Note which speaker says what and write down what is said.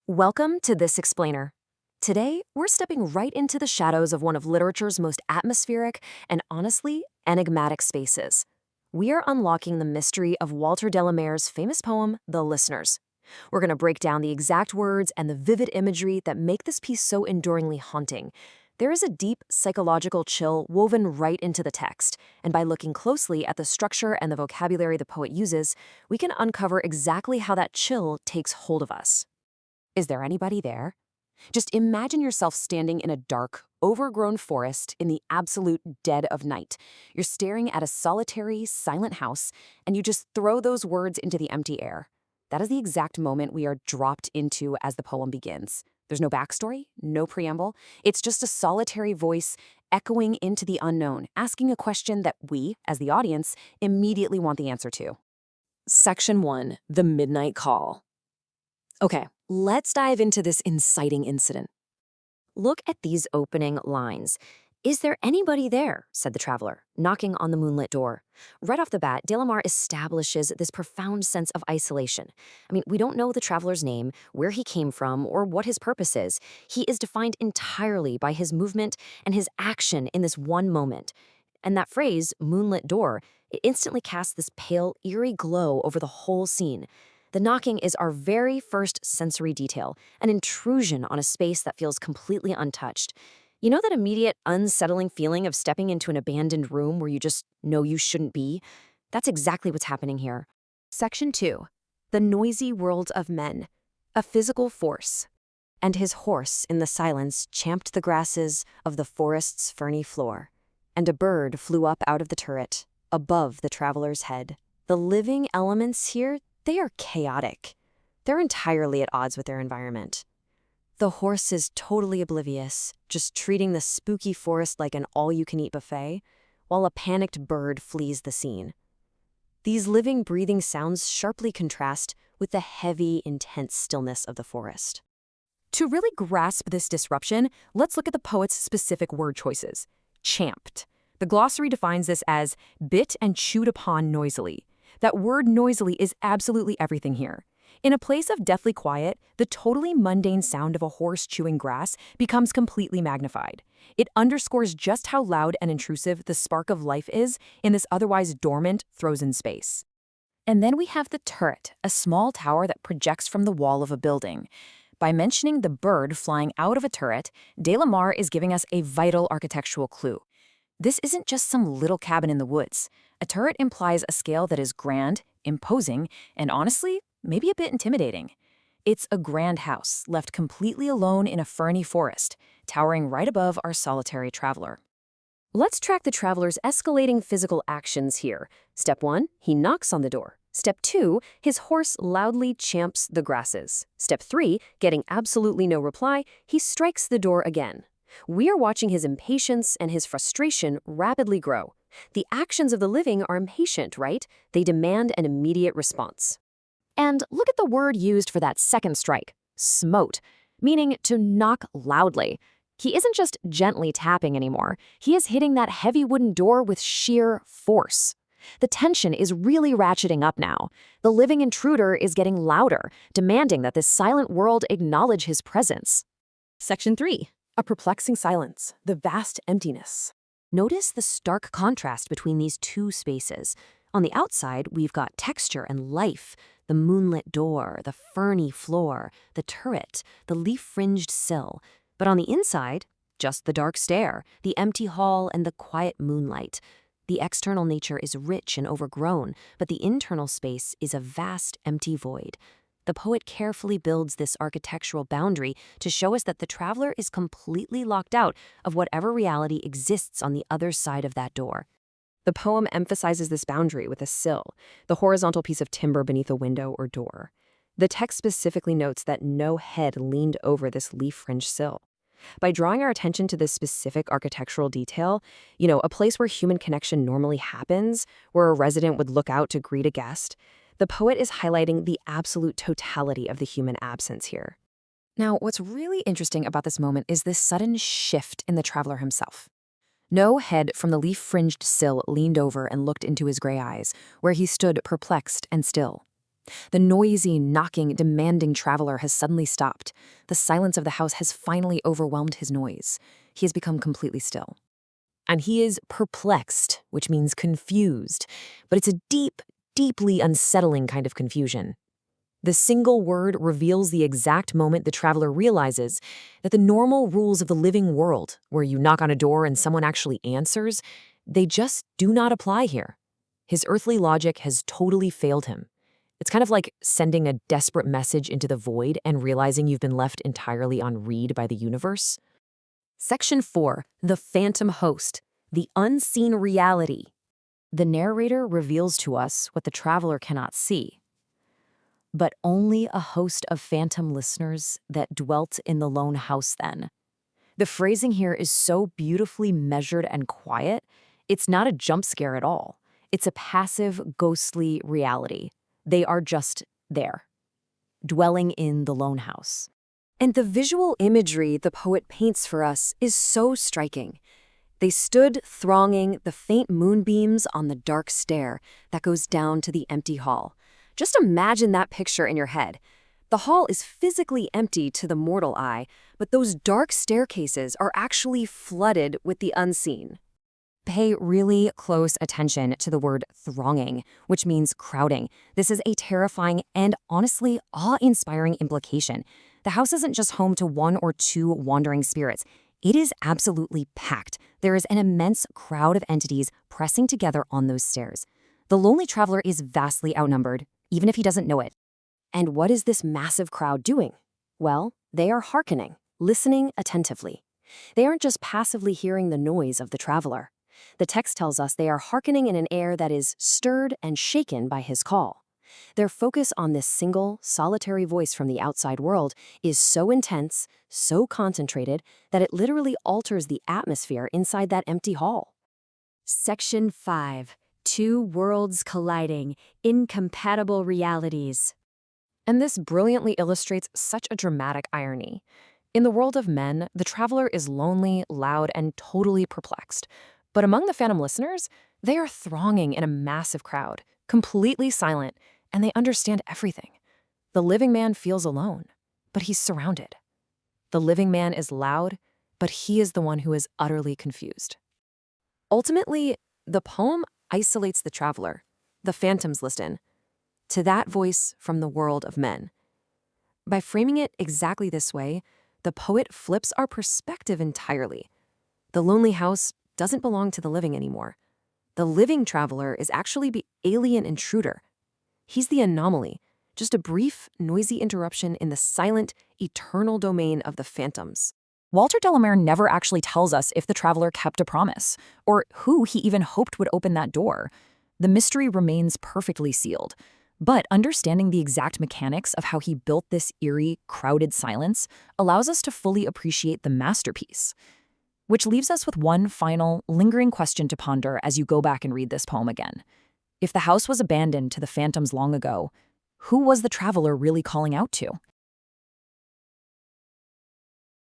Speaker 1: Welcome to This Explainer. Today, we're stepping right into the shadows of one of literature's most atmospheric and honestly enigmatic spaces. We are unlocking the mystery of Walter Delamere's famous poem, The Listeners. We're going to break down the exact words and the vivid imagery that make this piece so enduringly haunting. There is a deep psychological chill woven right into the text, and by looking closely at the structure and the vocabulary the poet uses, we can uncover exactly how that chill takes hold of us. Is there anybody there? Just imagine yourself standing in a dark, overgrown forest in the absolute dead of night. You're staring at a solitary, silent house, and you just throw those words into the empty air. That is the exact moment we are dropped into as the poem begins. There's no backstory, no preamble. It's just a solitary voice echoing into the unknown, asking a question that we, as the audience, immediately want the answer to. Section 1, The Midnight Call. Okay, let's dive into this inciting incident. Look at these opening lines. "Is there anybody there?" said the traveler, knocking on the moonlit door. Right off the bat, Delamare establishes this profound sense of isolation. We don't know the traveler's name, where he came from, or what his purpose is. He is defined entirely by his movement and his action in this one moment. And that phrase, moonlit door, it instantly casts this pale, eerie glow over the whole scene. The knocking is our very first sensory detail, an intrusion on a space that feels completely untouched. You know that immediate, unsettling feeling of stepping into an abandoned room where you just know you shouldn't be? That's exactly what's happening here. Section 2. The Noisy World of Men. A Physical Force. And his horse in the silence champed the grasses of the forest's ferny floor. And a bird flew up out of the turret, above the traveler's head. The living elements here, they are chaotic. They're entirely at odds with their environment. The horse is totally oblivious, just treating the spooky forest like an all-you-can-eat buffet, while a panicked bird flees the scene. These living, breathing sounds sharply contrast with the heavy, intense stillness of the forest. To really grasp this disruption, let's look at the poet's specific word choices. Champed. The glossary defines this as bit and chewed upon noisily. That word noisily is absolutely everything here. In a place of deathly quiet, the totally mundane sound of a horse chewing grass becomes completely magnified. It underscores just how loud and intrusive the spark of life is in this otherwise dormant, frozen space. And then we have the turret, a small tower that projects from the wall of a building. By mentioning the bird flying out of a turret, Delamare is giving us a vital architectural clue. This isn't just some little cabin in the woods. A turret implies a scale that is grand, imposing, and honestly, maybe a bit intimidating. It's a grand house, left completely alone in a ferny forest, towering right above our solitary traveler. Let's track the traveler's escalating physical actions here. Step 1, he knocks on the door. Step 2, his horse loudly champs the grasses. Step 3, getting absolutely no reply, he strikes the door again. We are watching his impatience and his frustration rapidly grow. The actions of the living are impatient, right? They demand an immediate response. And look at the word used for that second strike, smote, meaning to knock loudly. He isn't just gently tapping anymore. He is hitting that heavy wooden door with sheer force. The tension is really ratcheting up now. The living intruder is getting louder, demanding that this silent world acknowledge his presence. Section 3. A perplexing silence, the vast emptiness. Notice the stark contrast between these two spaces. On the outside, we've got texture and life, the moonlit door, the ferny floor, the turret, the leaf-fringed sill. But on the inside, just the dark stair, the empty hall, and the quiet moonlight. The external nature is rich and overgrown, but the internal space is a vast, empty void. The poet carefully builds this architectural boundary to show us that the traveler is completely locked out of whatever reality exists on the other side of that door. The poem emphasizes this boundary with a sill, the horizontal piece of timber beneath a window or door. The text specifically notes that no head leaned over this leaf-fringed sill. By drawing our attention to this specific architectural detail, a place where human connection normally happens, where a resident would look out to greet a guest, the poet is highlighting the absolute totality of the human absence here. Now, what's really interesting about this moment is this sudden shift in the traveler himself. No head from the leaf-fringed sill leaned over and looked into his gray eyes, where he stood perplexed and still. The noisy, knocking, demanding traveler has suddenly stopped. The silence of the house has finally overwhelmed his noise. He has become completely still. And he is perplexed, which means confused. But it's a deep, deeply unsettling kind of confusion. The single word reveals the exact moment the traveler realizes that the normal rules of the living world, where you knock on a door and someone actually answers, they just do not apply here. His earthly logic has totally failed him. It's kind of like sending a desperate message into the void and realizing you've been left entirely on read by the universe. Section 4. The Phantom Host. The Unseen Reality. The narrator reveals to us what the traveler cannot see, but only a host of phantom listeners that dwelt in the lone house then. The phrasing here is so beautifully measured and quiet, it's not a jump scare at all. It's a passive, ghostly reality. They are just there, dwelling in the lone house. And the visual imagery the poet paints for us is so striking. They stood thronging the faint moonbeams on the dark stair that goes down to the empty hall. Just imagine that picture in your head. The hall is physically empty to the mortal eye, but those dark staircases are actually flooded with the unseen. Pay really close attention to the word thronging, which means crowding. This is a terrifying and honestly awe-inspiring implication. The house isn't just home to one or two wandering spirits. It is absolutely packed. There is an immense crowd of entities pressing together on those stairs. The lonely traveler is vastly outnumbered, even if he doesn't know it. And what is this massive crowd doing? Well, they are hearkening, listening attentively. They aren't just passively hearing the noise of the traveler. The text tells us they are hearkening in an air that is stirred and shaken by his call. Their focus on this single, solitary voice from the outside world is so intense, so concentrated, that it literally alters the atmosphere inside that empty hall. Section 5. Two worlds colliding, incompatible realities. And this brilliantly illustrates such a dramatic irony. In the world of men, the traveler is lonely, loud, and totally perplexed. But among the phantom listeners, they are thronging in a massive crowd, completely silent, and they understand everything. The living man feels alone, but he's surrounded. The living man is loud, but he is the one who is utterly confused. Ultimately, the poem isolates the traveler. The phantoms listen to that voice from the world of men. By framing it exactly this way, the poet flips our perspective entirely. The lonely house doesn't belong to the living anymore. The living traveler is actually the alien intruder. He's the anomaly, just a brief, noisy interruption in the silent, eternal domain of the phantoms. Walter de la Mare never actually tells us if the traveler kept a promise, or who he even hoped would open that door. The mystery remains perfectly sealed. But understanding the exact mechanics of how he built this eerie, crowded silence allows us to fully appreciate the masterpiece. Which leaves us with one final, lingering question to ponder as you go back and read this poem again. If the house was abandoned to the phantoms long ago, who was the traveler really calling out to?